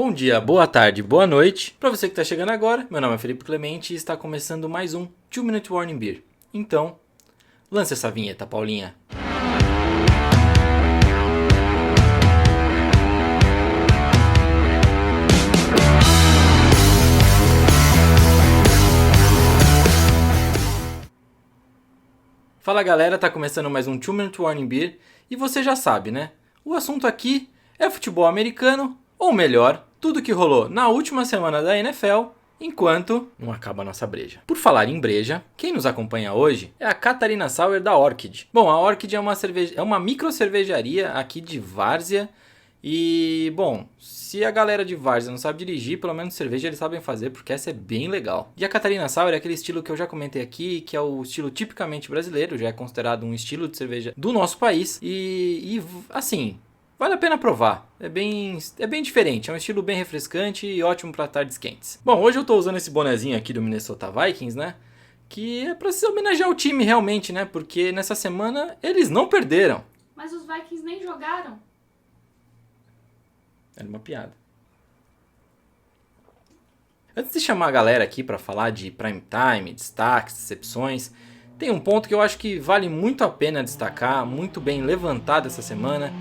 Bom dia, boa tarde, boa noite. Para você que está chegando agora, meu nome é Felipe Clemente e está começando mais um 2 Minute Warning Beer. Então, lance essa vinheta, Paulinha. Fala galera, tá começando mais um 2 Minute Warning Beer e você já sabe, né? O assunto aqui é futebol americano, ou melhor, tudo que rolou na última semana da NFL, enquanto não acaba a nossa breja. Por falar em breja, quem nos acompanha hoje é a Catarina Sauer da Orchid. Bom, a Orchid é uma micro cervejaria aqui de Várzea. E, bom, se a galera de Várzea não sabe dirigir, pelo menos cerveja eles sabem fazer, porque essa é bem legal. E a Catarina Sauer é aquele estilo que eu já comentei aqui, que é o estilo tipicamente brasileiro, já é considerado um estilo de cerveja do nosso país. E assim, vale a pena provar. É bem diferente, é um estilo bem refrescante e ótimo para tardes quentes. Bom, hoje eu tô usando esse bonezinho aqui do Minnesota Vikings, né? Que é pra se homenagear o time realmente, né? Porque nessa semana eles não perderam. Mas os Vikings nem jogaram. Era uma piada. Antes de chamar a galera aqui para falar de prime time, destaques, decepções, tem um ponto que eu acho que vale muito a pena destacar, muito bem levantado essa semana,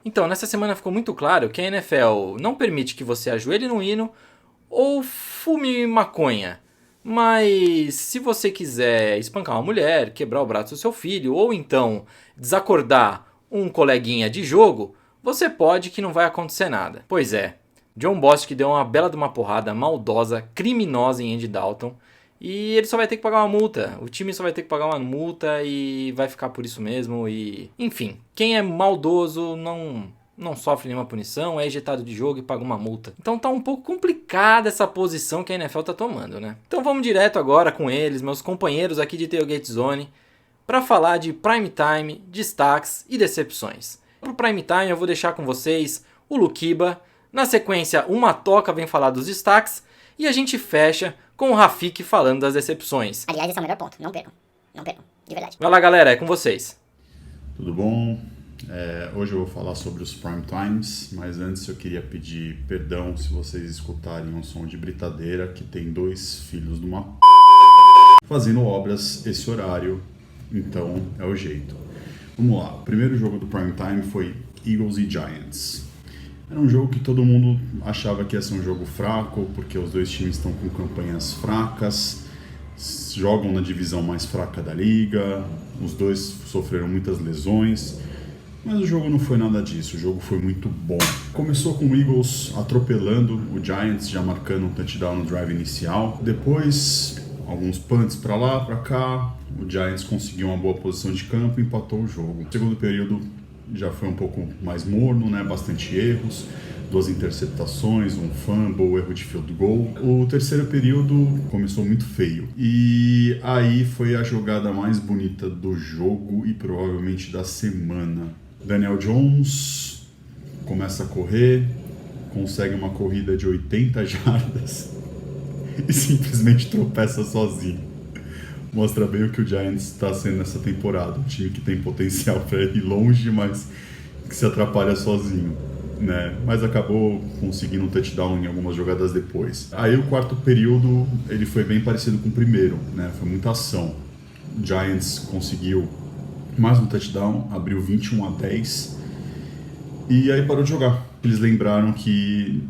Então, nessa semana ficou muito claro que a NFL não permite que você ajoelhe no hino ou fume maconha. Mas se você quiser espancar uma mulher, quebrar o braço do seu filho ou então desacordar um coleguinha de jogo, você pode que não vai acontecer nada. Pois é, Jon Bostic deu uma bela de uma porrada maldosa, criminosa em Andy Dalton e ele só vai ter que pagar uma multa. O time só vai ter que pagar uma multa e vai ficar por isso mesmo. E enfim, quem é maldoso não sofre nenhuma punição, é ejetado de jogo e paga uma multa. Então tá um pouco complicada essa posição que a NFL tá tomando, né? Então vamos direto agora com eles, meus companheiros aqui de Tailgate Zone, para falar de prime time, destaques e decepções. Pro prime time eu vou deixar com vocês o Luquiba, na sequência o Matoca vem falar dos destaques e a gente fecha com o Rafik falando das decepções. Aliás, esse é o melhor ponto, não percam, de verdade. Vai lá galera, é com vocês. Tudo bom? Hoje eu vou falar sobre os prime times, mas antes eu queria pedir perdão se vocês escutarem um som de britadeira, que tem 2 filhos de uma fazendo obras esse horário, então é o jeito. Vamos lá, o primeiro jogo do prime time foi Eagles e Giants. Era um jogo que todo mundo achava que ia ser um jogo fraco, porque os dois times estão com campanhas fracas, jogam na divisão mais fraca da liga, os dois sofreram muitas lesões. Mas o jogo não foi nada disso, o jogo foi muito bom. Começou com o Eagles atropelando o Giants, já marcando um touchdown no drive inicial. Depois, alguns punts para lá, para cá, o Giants conseguiu uma boa posição de campo e empatou o jogo. O segundo período já foi um pouco mais morno, né? Bastante erros, 2 interceptações, um fumble, erro de field goal. O terceiro período começou muito feio. E aí foi a jogada mais bonita do jogo e provavelmente da semana. Daniel Jones começa a correr, consegue uma corrida de 80 jardas e simplesmente tropeça sozinho. Mostra bem o que o Giants está sendo nessa temporada. Um time que tem potencial para ir longe, mas que se atrapalha sozinho, né? Mas acabou conseguindo um touchdown em algumas jogadas depois. Aí o quarto período ele foi bem parecido com o primeiro, né? Foi muita ação. O Giants conseguiu mais um touchdown, abriu 21-10 e aí parou de jogar. Eles lembraram que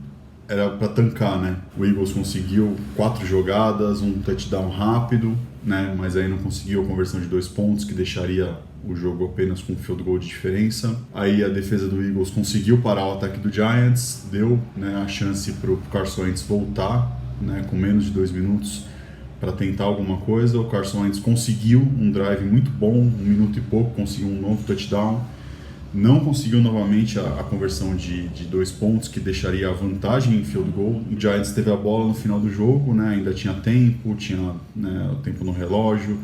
era para tancar, né? O Eagles conseguiu 4 jogadas, um touchdown rápido, né? Mas aí não conseguiu a conversão de 2 pontos, que deixaria o jogo apenas com um field goal de diferença. Aí a defesa do Eagles conseguiu parar o ataque do Giants, deu, né, a chance para o Carson Wentz voltar, né, com menos de 2 minutos para tentar alguma coisa. O Carson Wentz conseguiu um drive muito bom, 1 minuto e pouco, conseguiu um novo touchdown. Não conseguiu novamente a conversão de 2 pontos, que deixaria a vantagem em field goal. O Giants teve a bola no final do jogo, né? Ainda tinha tempo, tinha, né, o tempo no relógio.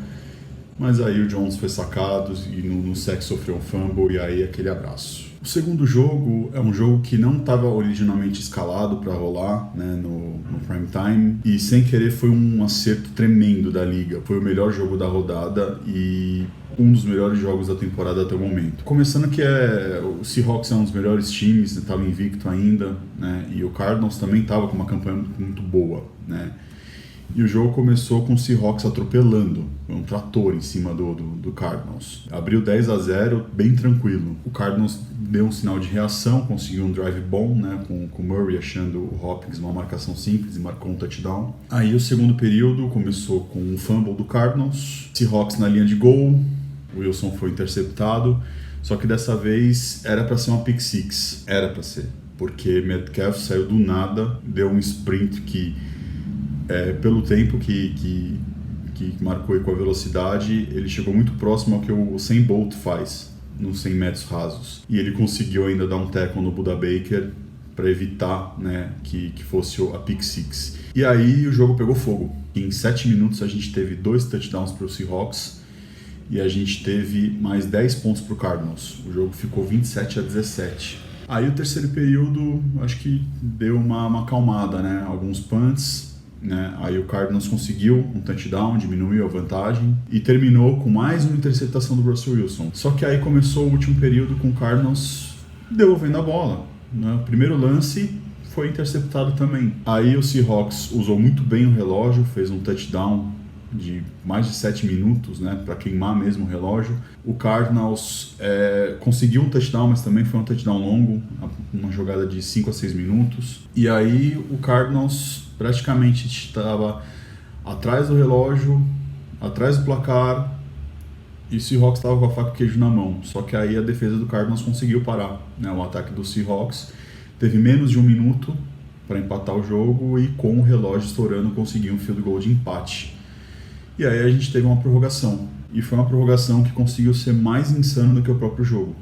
Mas aí o Jones foi sacado e no sec sofreu um fumble e aí aquele abraço. O segundo jogo é um jogo que não estava originalmente escalado para rolar, né, no prime time, e sem querer foi um acerto tremendo da liga. Foi o melhor jogo da rodada e um dos melhores jogos da temporada até o momento. Começando que o Seahawks é um dos melhores times, estava invicto ainda, né? E o Cardinals também estava com uma campanha muito boa, né? E o jogo começou com o Seahawks atropelando, um trator em cima do Cardinals. Abriu 10-0, bem tranquilo. O Cardinals deu um sinal de reação, conseguiu um drive bom, né, com o Murray achando o Hopkins uma marcação simples e marcou um touchdown. Aí o segundo período começou com um fumble do Cardinals, Seahawks na linha de gol, Wilson foi interceptado, só que dessa vez era para ser uma pick six, era para ser, porque Metcalf saiu do nada, deu um sprint que pelo tempo que marcou e com a velocidade, ele chegou muito próximo ao que o Usain Bolt faz nos 100 metros rasos. E ele conseguiu ainda dar um tackle no Budda Baker para evitar, né, que fosse a pick six. E aí o jogo pegou fogo. Em 7 minutos a gente teve 2 touchdowns para o Seahawks e a gente teve mais 10 pontos para o Cardinals. O jogo ficou 27-17. Aí o terceiro período, acho que deu uma acalmada, né? Alguns punts, né? Aí o Cardinals conseguiu um touchdown, diminuiu a vantagem e terminou com mais uma interceptação do Russell Wilson. Só que aí começou o último período com o Cardinals devolvendo a bola, né? O primeiro lance foi interceptado também. Aí o Seahawks usou muito bem o relógio, fez um touchdown de mais de 7 minutos, né, para queimar mesmo o relógio. O Cardinals conseguiu um touchdown, mas também foi um touchdown longo, uma jogada de 5 a 6 minutos. E aí o Cardinals praticamente estava atrás do relógio, atrás do placar, e o Seahawks estava com a faca e queijo na mão. Só que aí a defesa do Cardinals conseguiu parar, né, o ataque do Seahawks. Teve menos de 1 minuto para empatar o jogo e com o relógio estourando conseguiu um field goal de empate. E aí a gente teve uma prorrogação. E foi uma prorrogação que conseguiu ser mais insano do que o próprio jogo.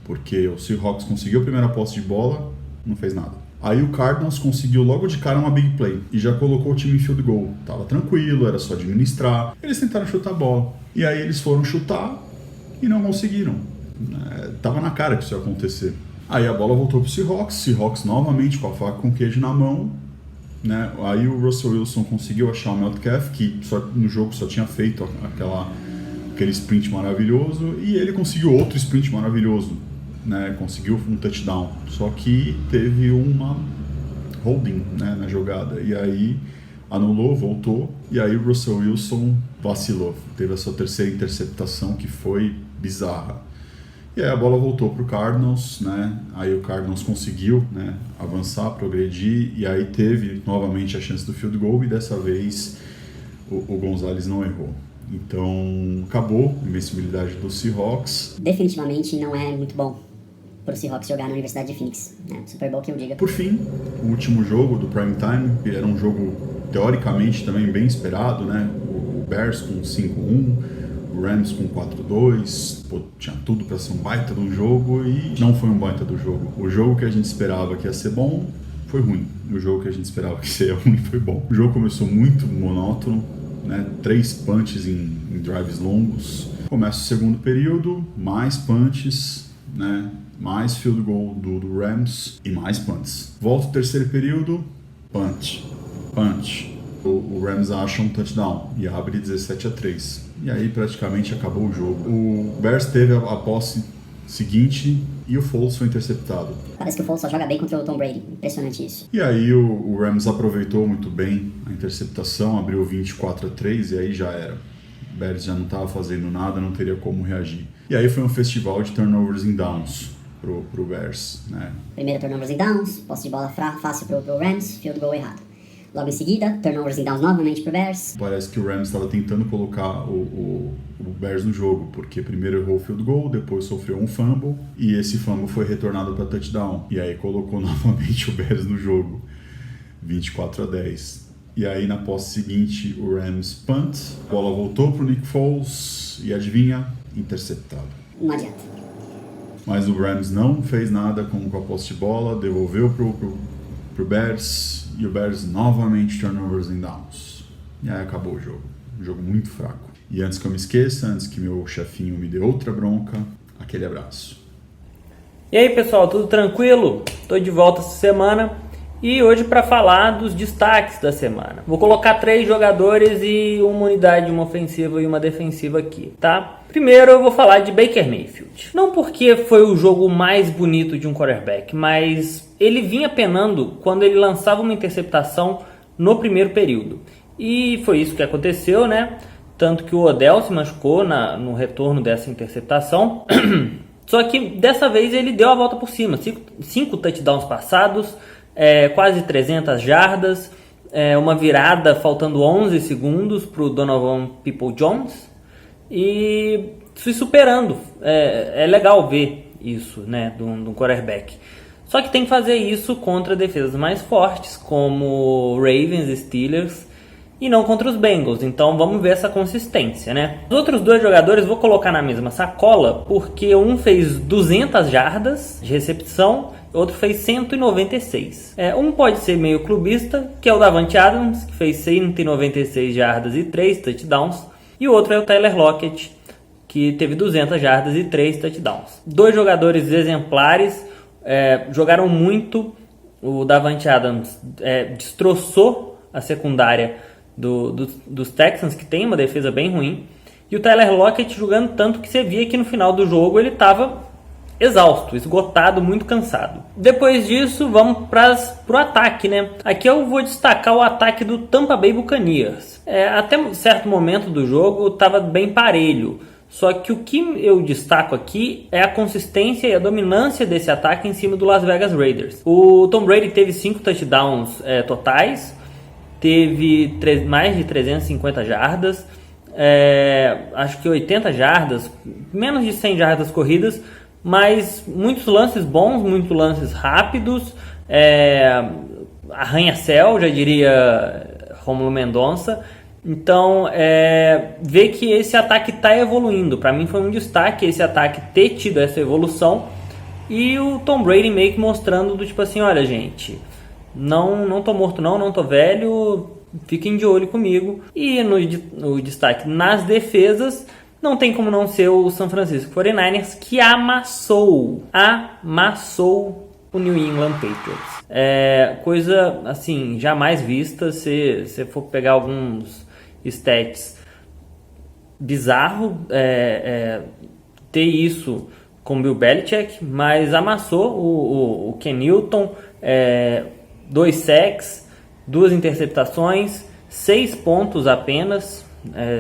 Porque o Seahawks conseguiu a primeira posse de bola, não fez nada. Aí o Cardinals conseguiu logo de cara uma big play e já colocou o time em field goal. Tava tranquilo, era só administrar. Eles tentaram chutar a bola. E aí eles foram chutar e não conseguiram. Tava na cara que isso ia acontecer. Aí a bola voltou pro Seahawks novamente com a faca com queijo na mão, né? Aí o Russell Wilson conseguiu achar o Metcalf, que no jogo só tinha feito aquele sprint maravilhoso, e ele conseguiu outro sprint maravilhoso, né? Conseguiu um touchdown, só que teve uma holding, né, na jogada, e aí anulou, voltou, e aí o Russell Wilson vacilou, teve a sua terceira interceptação que foi bizarra. E aí a bola voltou para o Cardinals, né? Aí o Cardinals conseguiu, né, avançar, progredir, e aí teve novamente a chance do field goal, e dessa vez o Gonzalez não errou. Então acabou a invencibilidade do Seahawks. Definitivamente não é muito bom para o Seahawks jogar na Universidade de Phoenix, né? Super Bowl que eu diga. Por fim, o último jogo do Prime Time, que era um jogo teoricamente também bem esperado, né? O Bears com 5-1, o Rams com 4-2, tinha tudo para ser um baita de um jogo e não foi um baita do jogo. O jogo que a gente esperava que ia ser bom foi ruim. O jogo que a gente esperava que seria ruim foi bom. O jogo começou muito monótono, né? 3 punches em drives longos. Começa o segundo período, mais punches, né? Mais field goal do Rams e mais punts. Volta o terceiro período, punch. O Rams acha um touchdown e abre 17-3. E aí praticamente acabou o jogo. O Bears teve a posse seguinte e o Foles foi interceptado. Parece que o Foles só joga bem contra o Tom Brady. Impressionante isso. E aí o Rams aproveitou muito bem a interceptação, abriu 24-3 e aí já era. O Bears já não estava fazendo nada, não teria como reagir. E aí foi um festival de turnovers em downs pro Bears, né? Primeiro turnovers em downs, posse de bola fácil pro Rams, field goal errado. Logo em seguida, turnovers em downs novamente pro Bears. Parece que o Rams estava tentando colocar o Bears no jogo, porque primeiro errou o field goal, depois sofreu um fumble, e esse fumble foi retornado para touchdown. E aí colocou novamente o Bears no jogo, 24-10. E aí na posse seguinte, o Rams punt, a bola voltou pro Nick Foles, e adivinha? Interceptado. Não adianta. Mas o Rams não fez nada com a posse de bola, devolveu pro Bears, e o Bears novamente turnovers em downs. E aí acabou o jogo. Um jogo muito fraco. E antes que eu me esqueça, antes que meu chefinho me dê outra bronca, aquele abraço. E aí pessoal, tudo tranquilo? Tô de volta essa semana E hoje para falar dos destaques da semana. Vou colocar 3 jogadores e uma unidade, uma ofensiva e uma defensiva aqui, tá? Primeiro eu vou falar de Baker Mayfield. Não porque foi o jogo mais bonito de um quarterback, mas ele vinha penando quando ele lançava uma interceptação no primeiro período. E foi isso que aconteceu, né? Tanto que o Odell se machucou no retorno dessa interceptação. Só que dessa vez ele deu a volta por cima. 5 touchdowns passados, quase 300 jardas, uma virada faltando 11 segundos para o Donovan Peoples-Jones. E fui superando. É legal ver isso, né, de um quarterback. Só que tem que fazer isso contra defesas mais fortes, como Ravens e Steelers, e não contra os Bengals. Então vamos ver essa consistência, né? Os outros 2 jogadores vou colocar na mesma sacola, porque um fez 200 jardas de recepção, outro fez 196. Um pode ser meio clubista, que é o Davante Adams, que fez 196 jardas e 3 touchdowns. E o outro é o Tyler Lockett, que teve 200 jardas e 3 touchdowns. 2 jogadores exemplares, jogaram muito. O Davante Adams destroçou a secundária dos Texans, que tem uma defesa bem ruim. E o Tyler Lockett jogando tanto que você via que no final do jogo ele estava exausto, esgotado, muito cansado. Depois disso, vamos pro ataque, né? Aqui eu vou destacar o ataque do Tampa Bay Buccaneers. Até um certo momento do jogo estava bem parelho. Só que o que eu destaco aqui é a consistência e a dominância desse ataque em cima do Las Vegas Raiders. O Tom Brady teve 5 touchdowns totais, teve mais de 350 jardas, acho que 80 jardas, menos de 100 jardas corridas, mas muitos lances bons, muitos lances rápidos, arranha-céu, já diria Rômulo Mendonça. Então, ver que esse ataque está evoluindo. Para mim foi um destaque esse ataque ter tido essa evolução. E o Tom Brady meio que mostrando do tipo assim, olha gente, não tô morto não tô velho, fiquem de olho comigo. E no destaque nas defesas, não tem como não ser o San Francisco 49ers, que amassou o New England Patriots. Coisa assim, jamais vista. Se você for pegar alguns stats bizarro ter isso com Bill Belichick, mas amassou o Ken Newton, 2 sacks, 2 interceptações, 6 pontos apenas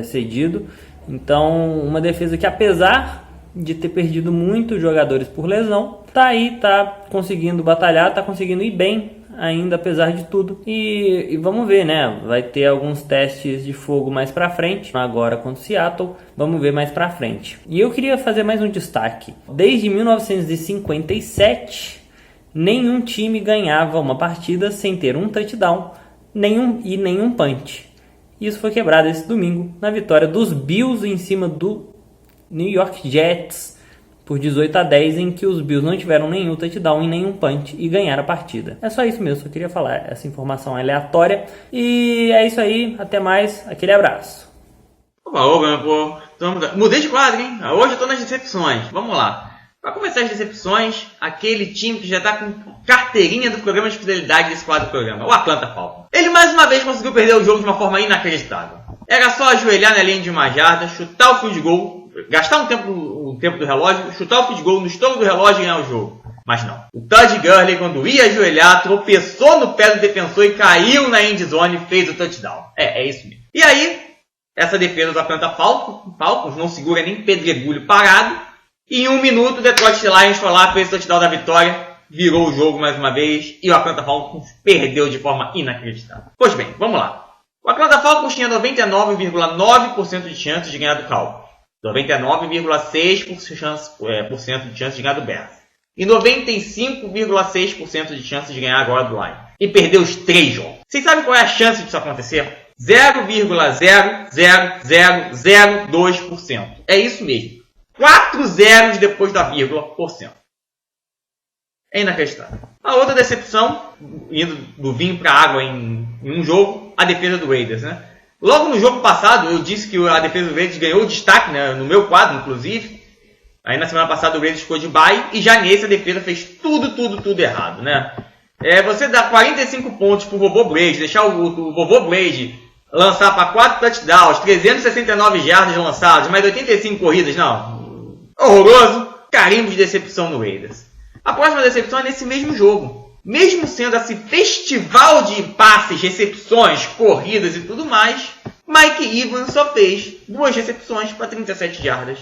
cedido. Então uma defesa que, apesar de ter perdido muitos jogadores por lesão, tá conseguindo batalhar, tá conseguindo ir bem ainda, apesar de tudo. E vamos ver, né? Vai ter alguns testes de fogo mais pra frente, agora contra o Seattle, vamos ver mais pra frente. E eu queria fazer mais um destaque. Desde 1957, nenhum time ganhava uma partida sem ter um touchdown nenhum punch. Isso foi quebrado esse domingo na vitória dos Bills em cima do New York Jets por 18-10, em que os Bills não tiveram nenhum touchdown e nenhum punch e ganharam a partida. É só isso mesmo, eu queria falar essa informação aleatória. E é isso aí, até mais, aquele abraço. Opa, pô. Mudei de quadro, hein? Hoje eu tô nas decepções. Vamos lá. Para começar as decepções, aquele time que já tá com carteirinha do programa de fidelidade desse quadro do programa, o Atlanta Falcons. Ele mais uma vez conseguiu perder o jogo de uma forma inacreditável. Era só ajoelhar na linha de uma jarda, chutar o field goal, gastar um tempo do relógio, chutar o field goal no estômago do relógio e ganhar o jogo. Mas não. O Todd Gurley, quando ia ajoelhar, tropeçou no pé do defensor e caiu na end zone e fez o touchdown. É isso mesmo. E aí, essa defesa do Atlanta Falcons não segura nem pedregulho parado. E em 1 minuto, o Detroit Lions foi lá, fez o touchdown da vitória, virou o jogo mais uma vez e o Atlanta Falcons perdeu de forma inacreditável. Pois bem, vamos lá. O Atlanta Falcons tinha 99,9% de chance de ganhar do Cowboys, 99,6% de chance de ganhar do Bears e 95,6% de chance de ganhar agora do Lions. E perdeu os 3 jogos. Vocês sabem qual é a chance disso acontecer? 0,00002%. É isso mesmo. 4 zeros depois da vírgula por cento. É inacreditável. A outra decepção, indo do vinho para a água em um jogo, a defesa do Raiders, né? Logo no jogo passado, eu disse que a defesa do Raiders ganhou destaque, né? No meu quadro, inclusive. Aí na semana passada o Raiders ficou de bye e já nesse a defesa fez tudo errado, né? Você dar 45 pontos pro Vovô Blade, deixar o Vovô Blade lançar para 4 touchdowns, 369 jardas lançadas, mais 85 corridas, não. Horroroso. Carimbo de decepção no Raiders. A próxima decepção é nesse mesmo jogo. Mesmo sendo esse festival de passes, recepções, corridas e tudo mais, Mike Evans só fez 2 recepções para 37 jardas.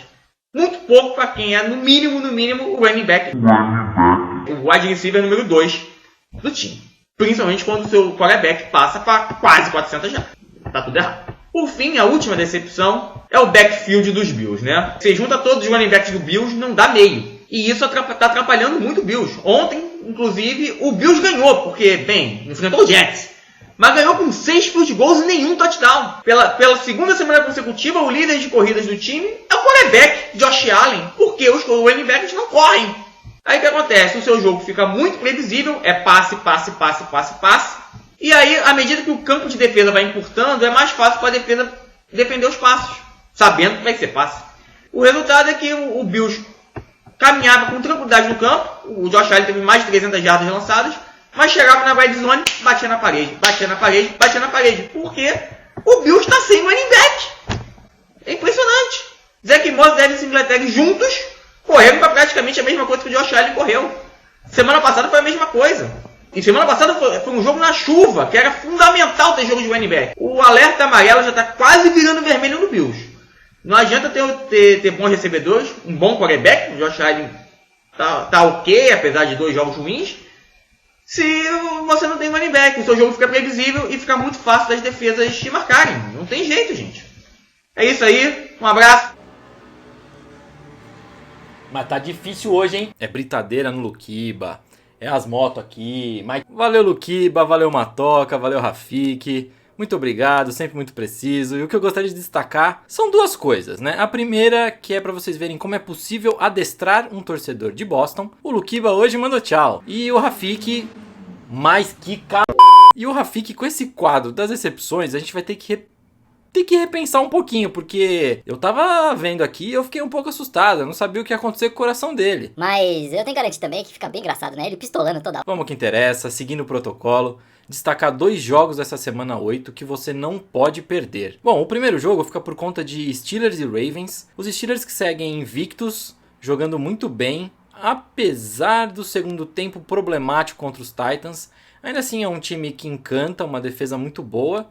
Muito pouco para quem é, no mínimo, o running back. O wide receiver número 2 do time. Principalmente quando o seu quarterback passa para quase 400 jardas. Tá tudo errado. Por fim, a última decepção é o backfield dos Bills, né? Você junta todos os running backs do Bills, não dá meio. E isso tá atrapalhando muito o Bills. Ontem, inclusive, o Bills ganhou, porque, bem, enfrentou o Jets. Mas ganhou com 6 field goals e nenhum touchdown. Pela segunda semana consecutiva, o líder de corridas do time é o quarterback, Josh Allen, porque os running backs não correm. Aí o que acontece? O seu jogo fica muito previsível, é passe. E aí, à medida que o campo de defesa vai encurtando, é mais fácil para a defesa defender os passos, sabendo que vai ser passe. O resultado é que o Bills caminhava com tranquilidade no campo, o Josh Allen teve mais de 300 jardas lançadas, mas chegava na red zone, batia na parede. Porque o Bills está sem running back. É impressionante. Zach Moss e Devin Singletary juntos correram para praticamente a mesma coisa que o Josh Allen correu. Semana passada foi a mesma coisa. E semana passada foi um jogo na chuva, que era fundamental ter jogo de running back. O alerta amarelo já está quase virando vermelho no Bills. Não adianta ter bons recebedores, um bom quarterback, o Josh Allen tá ok, apesar de 2 jogos ruins, se você não tem running back. O seu jogo fica previsível e fica muito fácil das defesas te marcarem. Não tem jeito, gente. É isso aí, um abraço. Mas tá difícil hoje, hein? É britadeira no Luquiba. É as motos aqui. Mas valeu, Luquiba. Valeu, Matoca. Valeu, Rafik. Muito obrigado. Sempre muito preciso. E o que eu gostaria de destacar são 2 coisas, né? A primeira, que é pra vocês verem como é possível adestrar um torcedor de Boston. O Luquiba hoje mandou tchau. E o Rafik, mais que E o Rafik, com esse quadro das exceções, a gente vai ter que repensar um pouquinho, porque eu tava vendo aqui e eu fiquei um pouco assustado, eu não sabia o que ia acontecer com o coração dele. Mas eu tenho garantido também que fica bem engraçado, né? Ele pistolando toda hora. Vamos ao que interessa, seguindo o protocolo, destacar 2 jogos dessa semana 8 que você não pode perder. Bom, o primeiro jogo fica por conta de Steelers e Ravens, os Steelers que seguem invictos, jogando muito bem, apesar do segundo tempo problemático contra os Titans. Ainda assim é um time que encanta, uma defesa muito boa.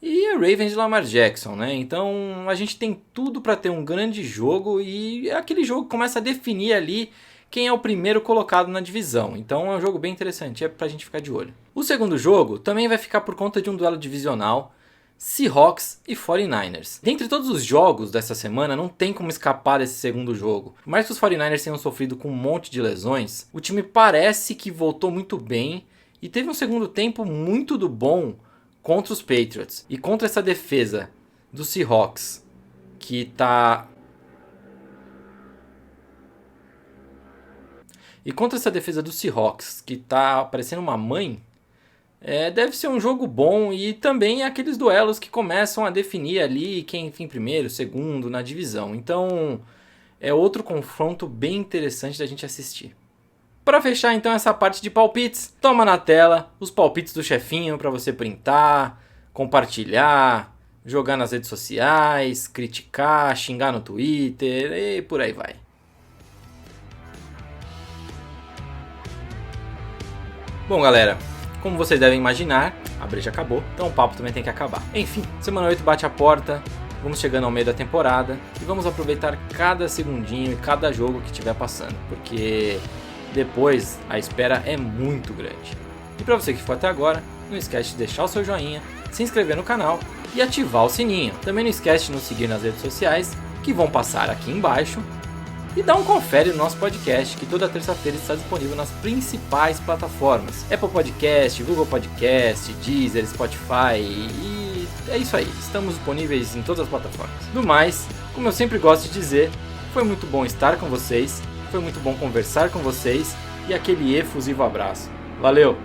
E a Ravens de Lamar Jackson, né? Então a gente tem tudo para ter um grande jogo e aquele jogo começa a definir ali quem é o primeiro colocado na divisão. Então é um jogo bem interessante, é pra gente ficar de olho. O segundo jogo também vai ficar por conta de um duelo divisional, Seahawks e 49ers. Dentre todos os jogos dessa semana, não tem como escapar desse segundo jogo. Por mais que os 49ers tenham sofrido com um monte de lesões, o time parece que voltou muito bem e teve um segundo tempo muito do bom contra os Patriots. E contra essa defesa do Seahawks, que tá... parecendo uma mãe, deve ser um jogo bom e também aqueles duelos que começam a definir ali quem fica em primeiro, segundo na divisão. Então é outro confronto bem interessante da gente assistir. Para fechar então essa parte de palpites, toma na tela os palpites do chefinho para você printar, compartilhar, jogar nas redes sociais, criticar, xingar no Twitter e por aí vai. Bom galera, como vocês devem imaginar, a breja acabou, então o papo também tem que acabar. Enfim, semana 8 bate a porta, vamos chegando ao meio da temporada e vamos aproveitar cada segundinho e cada jogo que estiver passando, porque depois a espera é muito grande. E para você que ficou até agora, não esquece de deixar o seu joinha, se inscrever no canal e ativar o sininho. Também não esquece de nos seguir nas redes sociais, que vão passar aqui embaixo. E dá um confere no nosso podcast, que toda terça-feira está disponível nas principais plataformas. Apple Podcast, Google Podcast, Deezer, Spotify e é isso aí. Estamos disponíveis em todas as plataformas. Do mais, como eu sempre gosto de dizer, foi muito bom estar com vocês, foi muito bom conversar com vocês e aquele efusivo abraço. Valeu!